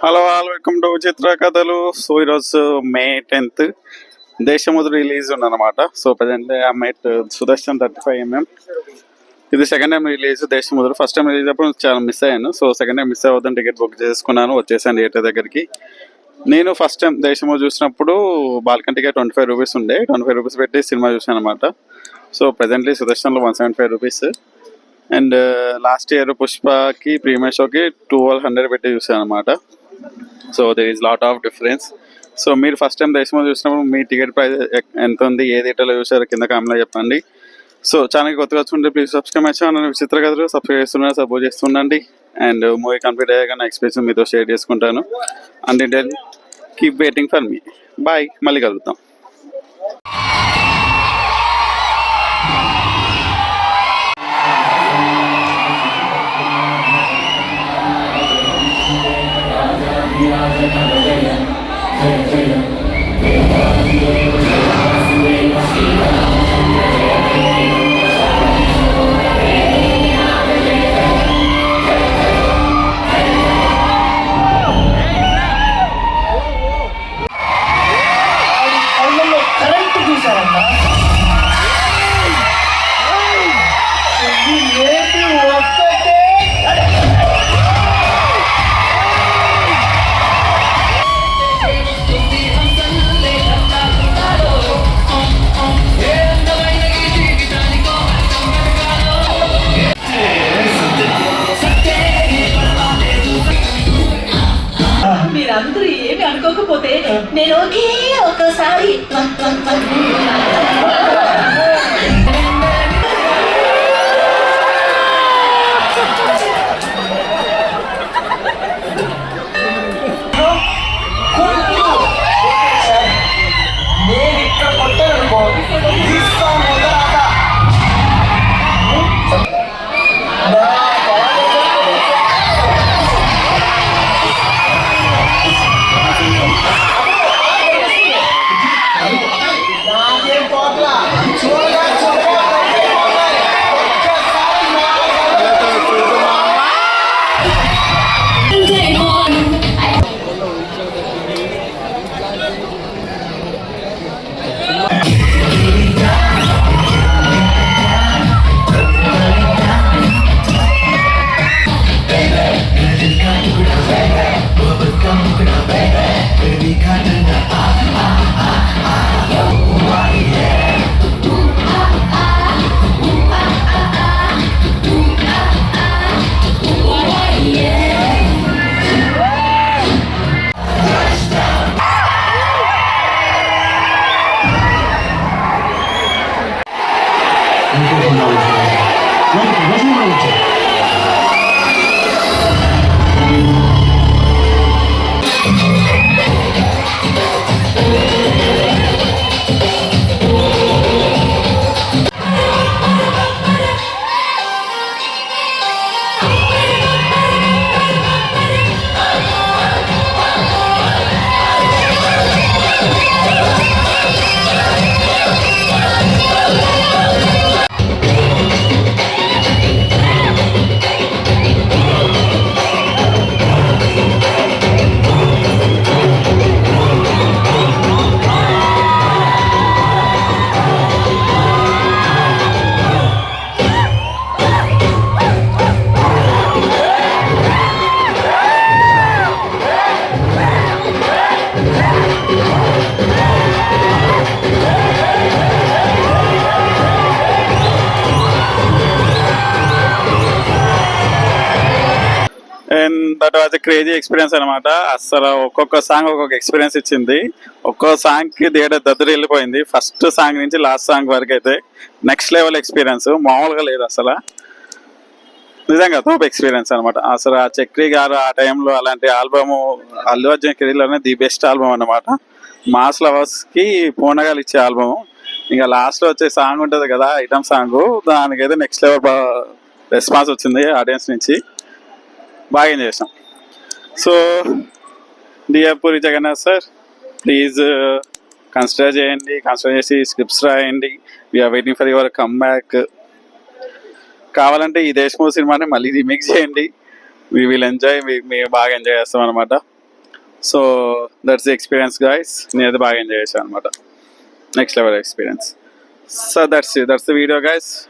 Hello all welcome to Chitra Kathalu. So ఈరోజు May 10th Desamuduru release ఉందన్నమాట. So present అమ్మేట్ Sudarshan 35mm. ఇది second time release Desamuduru. First time release అప్పుడు చాలా మిస్ అయ్యాను. సో సెకండ్ టైం మిస్ అవ్వద్దని టికెట్ బుక్ చేసుకున్నాను, వచ్చేసాను థియేటర్ దగ్గరికి. నేను ఫస్ట్ టైం దేశముద్ర చూసినప్పుడు బాల్కన్ టికెట్ 25 రూపీస్ ఉండే, 25 రూపీస్ పెట్టి సినిమా చూసాను అనమాట. సో ప్రజెంట్లీ సుదర్శన్లో 175 రూపీస్. అండ్ లాస్ట్ ఇయర్ పుష్పకి ప్రీమియర్ షోకి 1200 పెట్టి చూసాను అనమాట. So there is lot of difference. So మీరు ఫస్ట్ టైం దేశముద్ర చూసినప్పుడు మీ టికెట్ ప్రైస్ ఎంత ఉంది, ఏ థియేటర్లో చూసారో కింద కామెంట్లో చెప్పండి. సో ఛానల్కి కొత్తగా వచ్చుంటే ప్లీజ్ సబ్స్క్రైబ్ మై ఛానల్ విచిత్ర కథలు. సబ్స్క్రైబ్ చేస్తున్నారు, సపోర్ట్ చేస్తుండండి. అండ్ మూవీ కంప్లీట్ అయ్యాక నా ఎక్స్పీరియన్స్ మీతో షేర్ చేసుకుంటాను. And keep waiting for me. Bye, మళ్ళీ కలుద్దాం. మీరందరూ ఏమి అనుకోకపోతే నేను ఒకే ఒకసారి and that was a crazy experience అనమాట. అసలు ఒక్కొక్క సాంగ్ ఒక్కొక్క ఎక్స్పీరియన్స్ ఇచ్చింది. ఒక్కో సాంగ్కి థియేటర్ దద్దరు వెళ్ళిపోయింది. ఫస్ట్ సాంగ్ నుంచి లాస్ట్ సాంగ్ వరకు అయితే నెక్స్ట్ లెవెల్ ఎక్స్పీరియన్స్, మామూలుగా లేదు అసలు. నిజంగా టాప్ ఎక్స్పీరియన్స్ అనమాట. అసలు ఆ చక్రి గారు ఆ టైంలో అలాంటి ఆల్బమ్ అల్లు అర్జున్ కెరీర్లోనే ది బెస్ట్ ఆల్బమ్ అనమాట. మాస్ లవర్స్కి పూనగాలు ఇచ్చే ఆల్బమ్. ఇంకా లాస్ట్లో వచ్చే సాంగ్ ఉంటుంది కదా, ఐటమ్ సాంగ్, దానికైతే నెక్స్ట్ లెవెల్ రెస్పాన్స్ వచ్చింది ఆడియన్స్ నుంచి. బాగా ఎంజాయ్ చేసాం. So dear Puri Jagannadh sir, please consider చేయండి, కన్సిడర్ చేసి స్క్రిప్ట్స్ రాయండి. We're waiting for your comeback. కావాలంటే ఈ దేశమూవి సినిమాని మళ్ళీ రీమేక్ చేయండి. వీ విల్ ఎంజాయ్, మేము బాగా ఎంజాయ్ చేస్తాం అనమాట. So that's the experience guys. నేనైతే బాగా ఎంజాయ్ చేశాను అనమాట. Next level experience. So that's the video guys.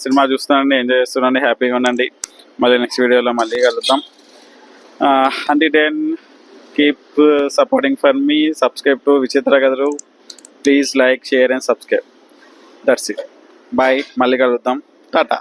సినిమా చూస్తున్నాండి, ఎంజాయ్ చేస్తున్నాండి, హ్యాపీగా ఉండండి. మళ్ళీ నెక్స్ట్ వీడియోలో మళ్ళీ కలుద్దాం. And then keep supporting for me. Subscribe to Vichitra Kathalu. Please like, share and subscribe. That's it. Bye. మళ్ళీ కలుద్దాం. టాటా.